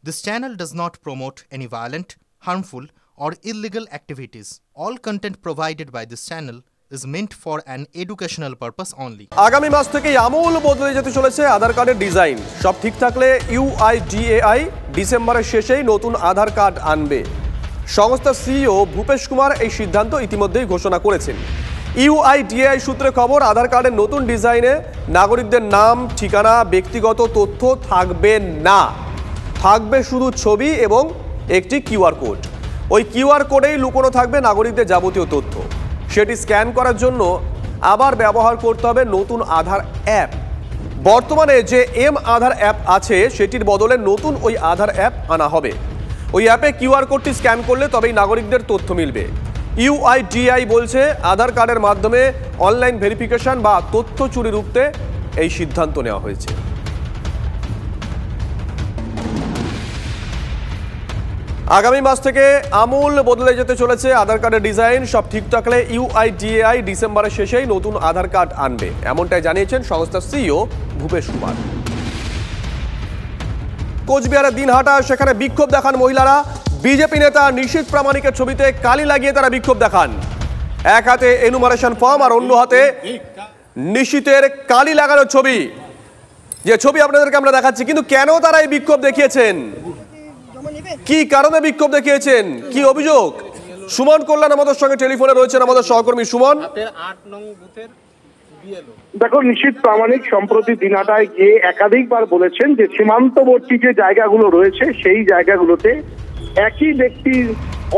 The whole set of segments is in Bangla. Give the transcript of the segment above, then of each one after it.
This channel does not promote any violent, harmful, or illegal activities. All content provided by this channel is meant for an educational purpose only. আগামী মাস থেকে আমূল বদলে যেতে চলেছে আধার কার্ডের ডিজাইন। সব ঠিক থাকলে UIDAI ডিসেম্বরের শেষেই নতুন আধার কার্ড আনবে। সংস্থার সিইও ভূপেশ কুমার এই সিদ্ধান্ত ইতিমধ্যেই ঘোষণা করেছেন। UIDAI সূত্রে খবর, আধার কার্ডের নতুন ডিজাইনে নাগরিকদের নাম, ঠিকানা, ব্যক্তিগত তথ্য থাকবে না। থাকবে শুধু ছবি এবং একটি QR কোড। ওই QR কোডেই লুকোনো থাকবে নাগরিকদের যাবতীয় তথ্য। সেটি স্ক্যান করার জন্য আবার ব্যবহার করতে হবে নতুন আধার অ্যাপ। বর্তমানে যে আধার অ্যাপ আছে সেটির বদলে নতুন ওই আধার অ্যাপ আনা হবে। ওই অ্যাপে QR কোডটি স্ক্যান করলে তবেই নাগরিকদের তথ্য মিলবে। UIDAI বলছে আধার কার্ডের মাধ্যমে অনলাইন ভেরিফিকেশন বা তথ্য চুরি রুখতে এই সিদ্ধান্ত নেওয়া হয়েছে। আগামী মাস থেকে আমূল বদলে যেতে চলেছে আধার কার্ডের ডিজাইন। সব ঠিক থাকলে UIDAI ডিসেম্বরের শেষেই নতুন আধার কার্ড আনবে, এমনটাই জানিয়েছেন সংস্থার সিইও ভূপেশ কুমার। কোচবিহারের দিনহাটা, সেখানে বিক্ষোভ দেখান মহিলারা। বিজেপি নেতা নিশীথ প্রামাণিকের ছবিতে কালি লাগিয়ে তারা বিক্ষোভ দেখান। এক হাতে এনুমারেশন ফর্ম আর অন্য হাতে নিশীথের কালি লাগানোর ছবি, যে ছবি আপনাদেরকে আমরা দেখাচ্ছি। কিন্তু কেন তারা এই বিক্ষোভ দেখিয়েছেন, কি কারণে বিক্ষোভ দেখিয়েছেন, কি অভিযোগ? সুমন কল্যাণ আমাদের সঙ্গে টেলিফোনে রয়েছেন, আমাদের সহকর্মী সুমন। দেখো, নিশীথ প্রামাণিক সম্প্রতি দিনহাটায় গিয়ে একাধিকবার বলেছেন যে সীমান্তবর্তী যে জায়গাগুলো রয়েছে সেই জায়গাগুলোতে একই ব্যক্তির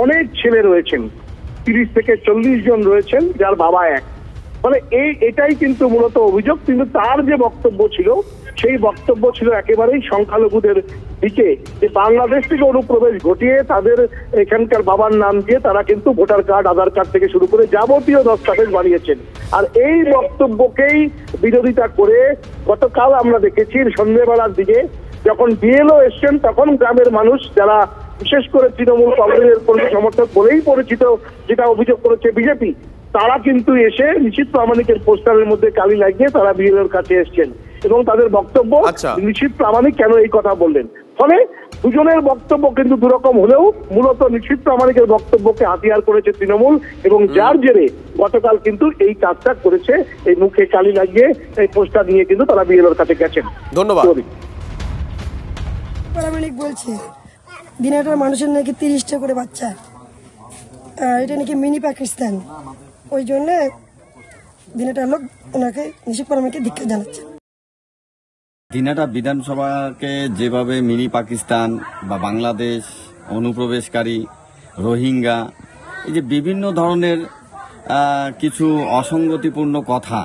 অনেক ছেলে রয়েছেন, 30 থেকে 40 জন রয়েছেন, যার বাবা এক। ফলে এটাই কিন্তু মূলত অভিযোগ। কিন্তু তার যে বক্তব্য ছিল সেই বক্তব্য ছিল একেবারেই সংখ্যালঘুদের দিকে, যে বাংলাদেশ থেকে অনুপ্রবেশ ঘটিয়ে তাদের এখানকার বাবার নাম দিয়ে তারা কিন্তু ভোটার কার্ড, আধার কার্ড থেকে শুরু করে যাবতীয় দস্তাবেজ বানিয়েছেন। আর এই বক্তব্যকেই বিরোধিতা করে গতকাল আমরা দেখেছি সন্ধ্যেবেলার দিকে যখন BLO এসছেন, তখন গ্রামের মানুষ, যারা বিশেষ করে তৃণমূল কংগ্রেসের কর্মী সমর্থক বলেই পরিচিত, যেটা অভিযোগ করেছে বিজেপি, তারা কিন্তু এসে নিশীথ প্রামাণিকের পোস্টারের মধ্যে কালি লাগিয়ে তারা BLOর কাছে এসছেন এবং তাদের বক্তব্য নিশীথ প্রামাণিক কেন এই কথা বললেন। ফলে দুজনের বক্তব্য কিন্তু দুরকম হলেও মূলত নিশীথ প্রামাণিকের বক্তব্যকে হাতিয়ার করেছে তৃণমূল এবং যার জেরে গতকাল কিন্তু এই কাজটা করেছে। এই মুখে কালি লাগিয়ে এই পোস্টার নিয়ে কিন্তু তারা BLOর কাছে গেছেন। ধন্যবাদ। প্রামাণিক বলছে দিনহাটার মানুষের নাকি 30টা করে বাচ্চা, এটা নাকি মিনি পাকিস্তান, ওই জন্য দিনহাটার লোক ওনাকে নিশীথ প্রামাণিককে ধিক্কার জানাচ্ছে। দিনহাটা বিধানসভাকে যেভাবে মিনি পাকিস্তান বা বাংলাদেশ, অনুপ্রবেশকারী, রোহিঙ্গা, এই যে বিভিন্ন ধরনের কিছু অসঙ্গতিপূর্ণ কথা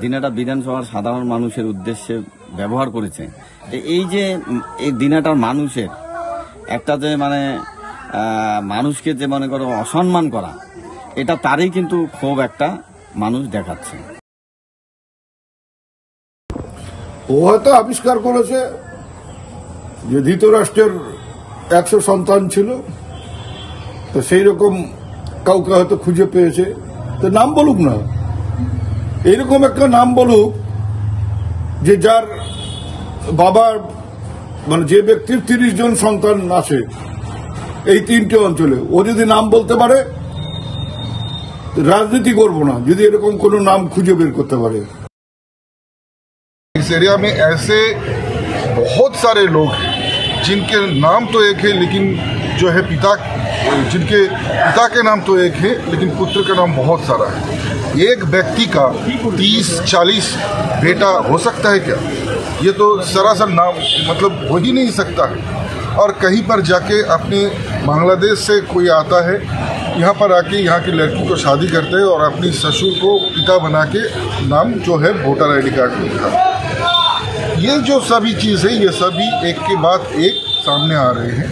দিনহাটা বিধানসভার সাধারণ মানুষের উদ্দেশ্যে ব্যবহার করেছে, এই যে এই দিনহাটার মানুষের একটা যে মানুষকে যে মনে করো অসম্মান করা, এটা তারই কিন্তু খুব একটা মানুষ দেখাচ্ছে। ও হয়তো আবিষ্কার করেছে যে ধৃতরাষ্ট্রের 100 সন্তান ছিল, তো সেই রকম কাউকে হয়তো খুঁজে পেয়েছে, তো নাম বলুক না, এইরকম একটা নাম বলুক যে যার বাবার যে ব্যক্তির 30 জন সন্তান আছে এই 3টে অঞ্চলে, ও যদি নাম বলতে পারে, রাজনীতি করবো না যদি এরকম কোনো নাম খুঁজে বের করতে পারে। इस एरिया में ऐसे बहुत सारे लोग हैं जिनके नाम तो एक है लेकिन जो है जिनके पिता के नाम तो एक है लेकिन पुत्र का नाम बहुत सारा है। एक व्यक्ति का 30-40 बेटा हो सकता है क्या? ये तो सरासर नाम हो ही नहीं सकता है। और कहीं पर जाके अपने बांग्लादेश से कोई आता है, यहाँ पर आके यहाँ की लड़की को शादी करते हैं और अपनी ससुर को पिता बना के नाम जो है वोटर ID कार्ड में लिखा। ये जो सभी चीज़ है, ये सभी एक के बाद एक सामने आ रहे हैं।